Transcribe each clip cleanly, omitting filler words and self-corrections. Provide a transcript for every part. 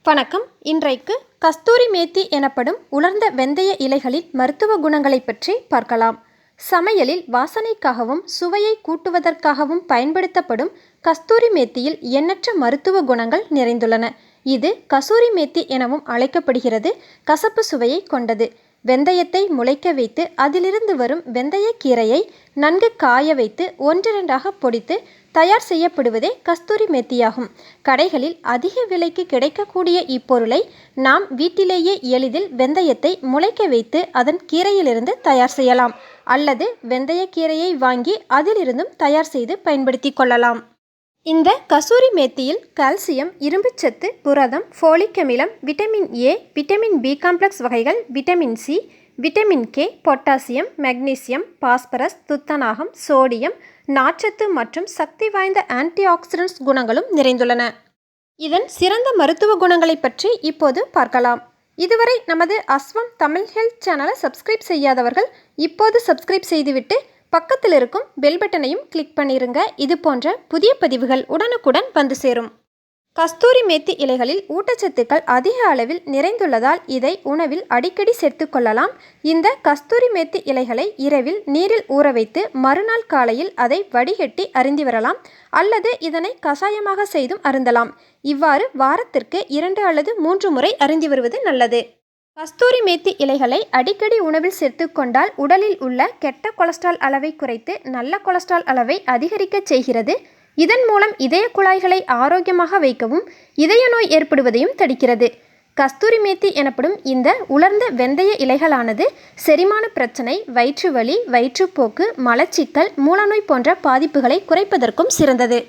வணக்கம். இன்றைக்கு கஸ்தூரி மேத்தி எனப்படும் உலர்ந்த வெந்தய இலைகளின் மருத்துவ குணங்களை பற்றி பார்க்கலாம். சமையலில் வாசனைக்காகவும் சுவையை கூட்டுவதற்காகவும் பயன்படுத்தப்படும் கஸ்தூரி மேத்தியில் எண்ணற்ற மருத்துவ குணங்கள் நிறைந்துள்ளன. இது கசூரி மேத்தி எனவும் அழைக்கப்படுகிறது. கசப்பு சுவையை கொண்டது. வெந்தயத்தை முளைக்க வைத்து அதிலிருந்து வரும் வெந்தய கீரையை நன்கு காய வைத்து ஒன்றிரண்டாக பொடித்து தயார் செய்யப்படுவதே கஸ்தூரி மேத்தியாகும். கடைகளில் அதிக விலைக்கு கிடைக்கக்கூடிய இப்பொருளை நாம் வீட்டிலேயே எளிதில் வெந்தயத்தை முளைக்க வைத்து அதன் கீரையிலிருந்து தயார் செய்யலாம். அல்லது வெந்தய கீரையை வாங்கி அதிலிருந்தும் தயார் செய்து பயன்படுத்தி கொள்ளலாம். இந்த கசூரி மேத்தியில் கால்சியம், இரும்புச்சத்து, புரதம், ஃபோலிக் அமிலம், vitamin A, vitamin B complex வகைகள், vitamin C, vitamin K, potassium, magnesium, phosphorus, துத்தநாகம், சோடியம், நார்ச்சத்து மற்றும் சக்தி வாய்ந்த ஆன்டி ஆக்சிடென்ட்ஸ் குணங்களும் நிறைந்துள்ளன. இதன் சிறந்த மருத்துவ குணங்களை பற்றி இப்போது பார்க்கலாம். இதுவரை நமது அஸ்வம் தமிழ் ஹெல்த் சேனலை சப்ஸ்கிரைப் செய்யாதவர்கள் இப்போது சப்ஸ்கிரைப் செய்துவிட்டு பக்கத்தில் இருக்கும் பெல் பட்டனையும் கிளிக் பண்ணிருங்க. இது போன்ற புதிய பதிவுகள் உடனுக்குடன் வந்து சேரும். கஸ்தூரி மேத்தி இலைகளில் ஊட்டச்சத்துக்கள் அதிக அளவில் நிறைந்துள்ளதால் இதை உணவில் அடிக்கடி சேர்த்து கொள்ளலாம். இந்த கஸ்தூரி மேத்தி இலைகளை இரவில் நீரில் ஊற வைத்து மறுநாள் காலையில் அதை வடிகட்டி அருந்தி வரலாம். அல்லது இதனை கஷாயமாக செய்தும் அருந்தலாம். இவ்வாறு வாரத்திற்கு 2 அல்லது 3 முறை அருந்தி வருவது நல்லது. கஸ்தூரி மேத்தி இலைகளை அடிக்கடி உணவில் சேர்த்து கொண்டால் உடலில் உள்ள கெட்ட கொலஸ்ட்ரால் அளவை குறைத்து நல்ல கொலஸ்ட்ரால் அளவை அதிகரிக்க செய்கிறது. இதன் மூலம் இதய குழாய்களை ஆரோக்கியமாக வைக்கவும் இதய நோய் ஏற்படுவதையும் தடுக்கிறது. கஸ்தூரி மேத்தி எனப்படும் இந்த உலர்ந்த வெந்தய இலைகளானது செரிமான பிரச்சனை, வயிற்று வலி, வயிற்றுப்போக்கு, மலச்சிக்கல், மூலநோய் போன்ற பாதிப்புகளை குறைப்பதற்கும் சிறந்தது.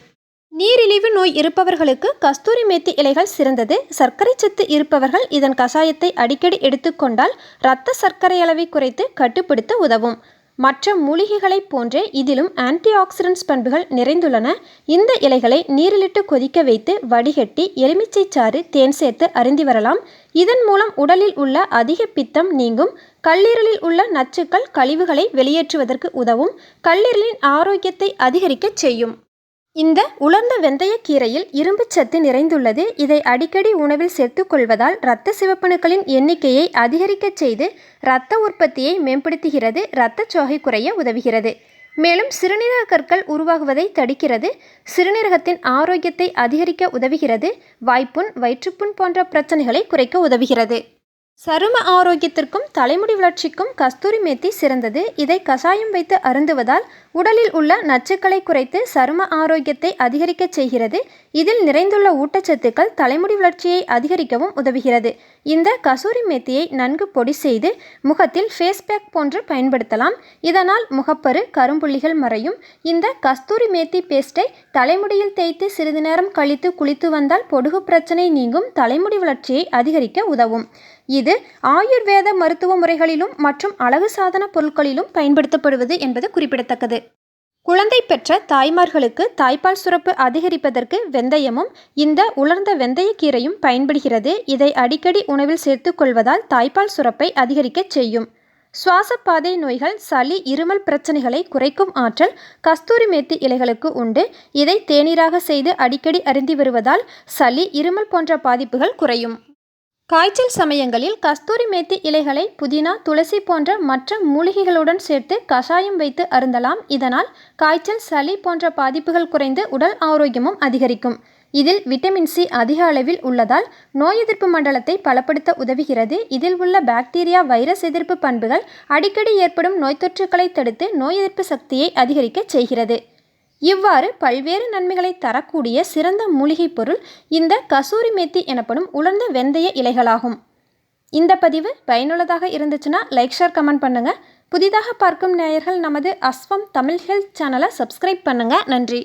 நீரிழிவு நோய் இருப்பவர்களுக்கு கஸ்தூரி மேத்தி இலைகள் சிறந்தது. சர்க்கரை சத்து இருப்பவர்கள் இதன் கஷாயத்தை அடிக்கடி எடுத்துக்கொண்டால் இரத்த சர்க்கரை அளவை குறைத்து கட்டுப்படுத்த உதவும். மற்ற மூலிகைகளைப் போன்றே இதிலும் ஆன்டி ஆக்சிடென்ட்ஸ் பண்புகள் நிறைந்துள்ளன. இந்த இலைகளை நீரிலிட்டு கொதிக்க வைத்து வடிகட்டி எலுமிச்சை சாறு, தேன் சேர்த்து அருந்தி வரலாம். இதன் மூலம் உடலில் உள்ள அதிக பித்தம் நீங்கும். கல்லீரலில் உள்ள நச்சுக்கள், கழிவுகளை வெளியேற்றுவதற்கு உதவும். கல்லீரலின் ஆரோக்கியத்தை அதிகரிக்க செய்யும். இந்த உலர்ந்த வெந்தய கீரையில் இரும்பு சத்து நிறைந்துள்ளது. இதை அடிக்கடி உணவில் சேர்த்து கொள்வதால் இரத்த சிவப்பணுக்களின் எண்ணிக்கையை அதிகரிக்க செய்து இரத்த உற்பத்தியை மேம்படுத்துகிறது. இரத்தச்சோகை குறைய உதவுகிறது. மேலும் சிறுநீரக கற்கள் உருவாகுவதை தடுக்கிறது. சிறுநீரகத்தின் ஆரோக்கியத்தை அதிகரிக்க உதவுகிறது. வாய்ப்புண், வயிற்றுப்புண் போன்ற பிரச்சனைகளை குறைக்க உதவுகிறது. சரும ஆரோக்கியத்திற்கும் தலைமுடி வளர்ச்சிக்கும் கஸ்தூரி மேத்தி சிறந்தது. இதை கஷாயம் வைத்து அருந்துவதால் உடலில் உள்ள நச்சுக்களை குறைத்து சரும ஆரோக்கியத்தை அதிகரிக்க செய்கிறது. இதில் நிறைந்துள்ள ஊட்டச்சத்துக்கள் தலைமுடி வளர்ச்சியை அதிகரிக்கவும் உதவுகிறது. இந்த கசூரி மேத்தியை நன்கு பொடி செய்து முகத்தில் ஃபேஸ் பேக் போன்று பயன்படுத்தலாம். இதனால் முகப்பரு, கரும்புள்ளிகள் மறையும். இந்த கஸ்தூரி மேத்தி பேஸ்டை தலைமுடியில் தேய்த்து சிறிது நேரம் கழித்து குளித்து வந்தால் பொடுகு பிரச்சனை நீங்கும். தலைமுடி வளர்ச்சியை அதிகரிக்க உதவும். இது ஆயுர்வேத மருத்துவ முறைகளிலும் மற்றும் அழகு சாதன பொருட்களிலும் பயன்படுத்தப்படுவது என்பது குறிப்பிடத்தக்கது. குழந்தை பெற்ற தாய்மார்களுக்கு தாய்ப்பால் சுரப்பு அதிகரிப்பதற்கு வெந்தயமும் இந்த உலர்ந்த வெந்தய கீரையும் பயன்படுகிறது. இதை அடிக்கடி உணவில் சேர்த்து கொள்வதால் தாய்ப்பால் சுரப்பை அதிகரிக்க செய்யும். சுவாசப்பாதை நோய்கள், சளி, இருமல் பிரச்சனைகளை குறைக்கும் ஆற்றல் கஸ்தூரி மேத்தி இலைகளுக்கு உண்டு. இதை தேநீராக செய்து அடிக்கடி அருந்தி வருவதால் சளி, இருமல் போன்ற பாதிப்புகள் குறையும். காய்ச்சல் சமயங்களில் கஸ்தூரி மேத்தி இலைகளை புதினா, துளசி போன்ற மற்ற மூலிகைகளுடன் சேர்த்து கஷாயம் வைத்து அருந்தலாம். இதனால் காய்ச்சல், சளி போன்ற பாதிப்புகள் குறைந்து உடல் ஆரோக்கியமும் அதிகரிக்கும். இதில் விட்டமின் சி அதிக அளவில் உள்ளதால் நோய் எதிர்ப்பு மண்டலத்தை பலப்படுத்த உதவுகிறது. இதில் உள்ள பாக்டீரியா, வைரஸ் எதிர்ப்பு பண்புகள் அடிக்கடி ஏற்படும் நோய் தொற்றுக்களை தடுத்து நோய் எதிர்ப்பு சக்தியை அதிகரிக்க செய்கிறது. இவ்வாறு பல்வேறு நன்மைகளை தரக்கூடிய சிறந்த மூலிகை பொருள் இந்த கசூரி மேத்தி எனப்படும் உலர்ந்த வெந்தய இலைகளாகும். இந்த பதிவு பயனுள்ளதாக இருந்துச்சுன்னா லைக், ஷேர், கமெண்ட் பண்ணுங்க. புதிதாக பார்க்கும் நேயர்கள் நமது அஸ்வம் தமிழ் ஹெல்த் சேனலை சப்ஸ்கிரைப் பண்ணுங்க. நன்றி.